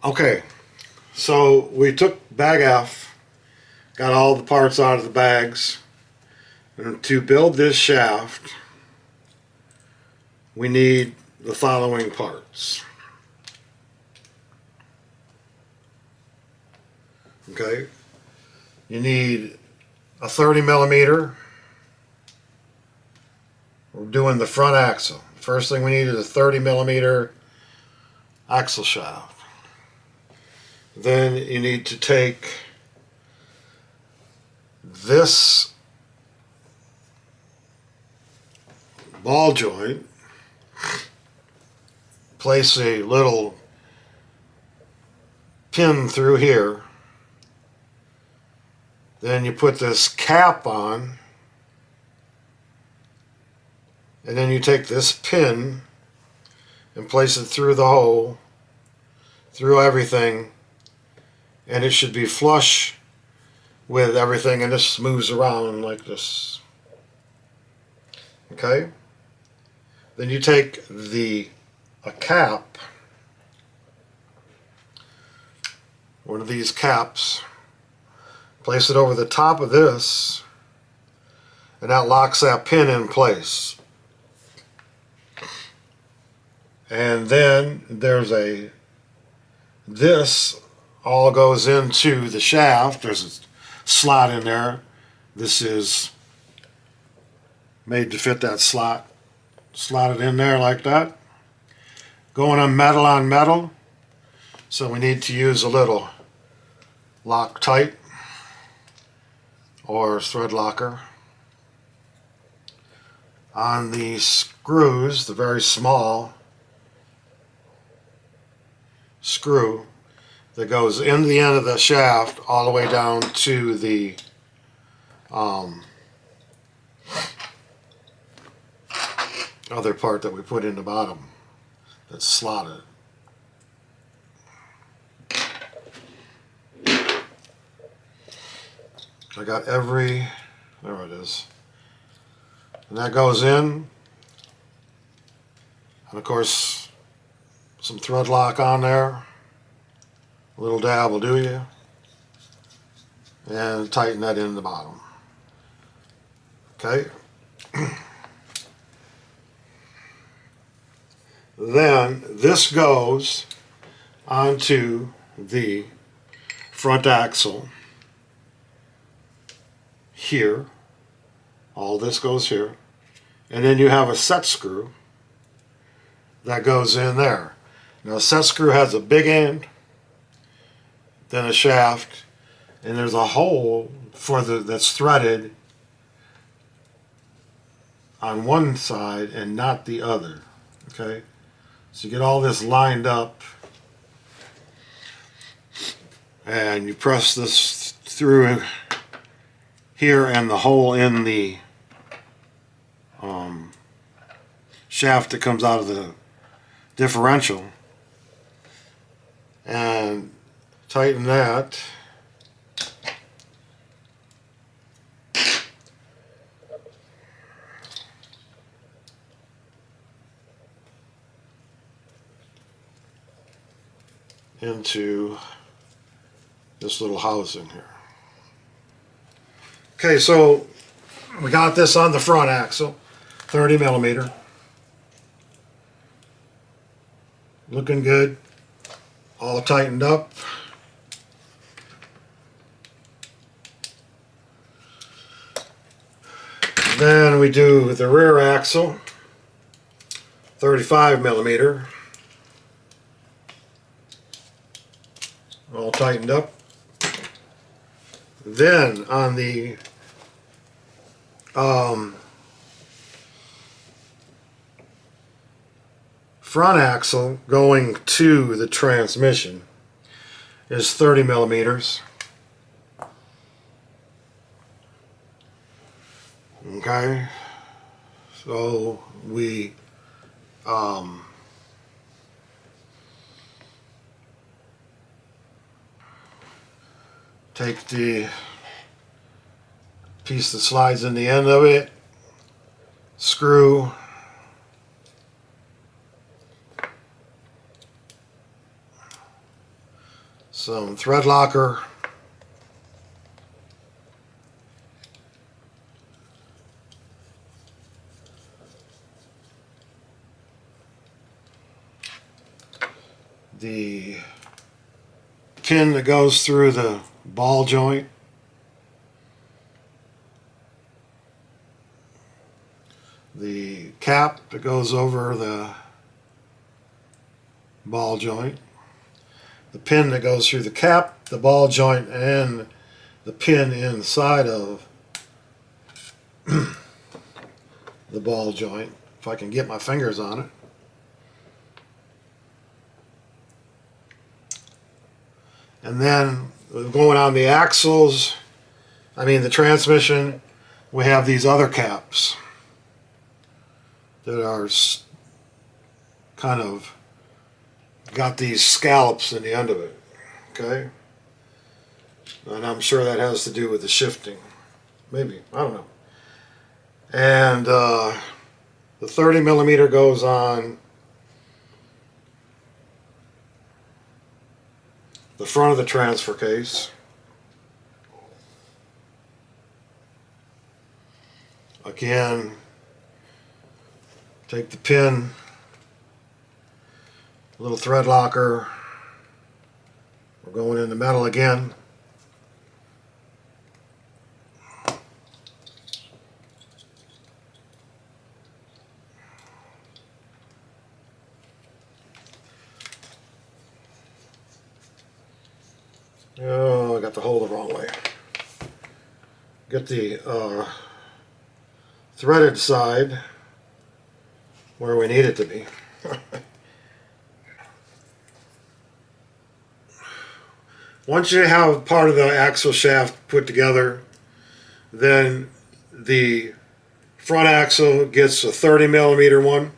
Okay, so we took bag F, got all the parts out of the bags, and to build this shaft we need the following parts. Okay, you need a 30 millimeter. We're doing the front axle. First thing we need is a 30 millimeter axle shaft. Then you need to take this ball joint, place a little pin through here, then you put this cap on, and then you take this pin and place it through the hole, through everything, and it should be flush with everything, and this moves around like this. Okay? Then you take a cap, one of these caps, place it over the top of this, and that locks that pin in place. And then there's this all goes into the shaft. There's a slot in there. This is made to fit that slot. Slot it in there like that. Going on metal, so we need to use a little Loctite or thread locker. On the screws, the very small screw that goes in the end of the shaft all the way down to the other part that we put in the bottom that's slotted. I got there it is. And that goes in, and of course some thread lock on there. A little dab will do you, and tighten that in the bottom. Okay. Then this goes onto the front axle here. All this goes here, and then you have a set screw that goes in there. Now a set screw has a big end, then a shaft, and there's a hole that's threaded on one side and not the other. Okay, so you get all this lined up, and you press this through here, and the hole in the shaft that comes out of the differential, and tighten that. Into this little housing here. Okay, so we got this on the front axle, 30 millimeter. Looking good, all tightened up. Then we do the rear axle, 35 millimeter. All tightened up. Then on the front axle going to the transmission is 30 millimeters. Okay, so we take the piece that slides in the end of it, screw, some thread locker. The pin that goes through the ball joint. The cap that goes over the ball joint. The pin that goes through the cap, the ball joint, and the pin inside of the ball joint, if I can get my fingers on it. And then going on the axles, the transmission, we have these other caps that are kind of got these scallops in the end of it, okay? And I'm sure that has to do with the shifting. Maybe, I don't know. And the 30 millimeter goes on the front of the transfer case. Again, take the pin, little thread locker. We're going in the metal again. Oh, I got the hole the wrong way. Get the threaded side where we need it to be. Once you have part of the axle shaft put together, then the front axle gets a 30 millimeter one.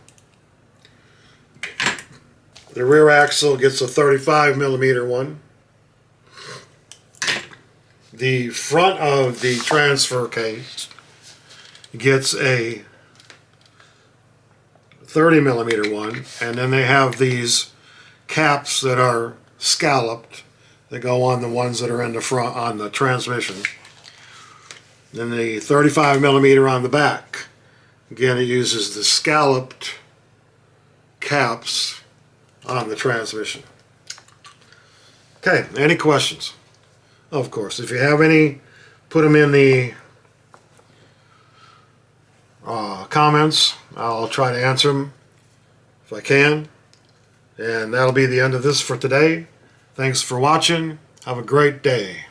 The rear axle gets a 35 millimeter one. The front of the transfer case gets a 30 millimeter one, and then they have these caps that are scalloped that go on the ones that are in the front on the transmission. Then the 35 millimeter on the back. Again, it uses the scalloped caps on the transmission. Okay, any questions? Of course, if you have any, put them in the comments. I'll try to answer them if I can. And that'll be the end of this for today. Thanks for watching. Have a great day.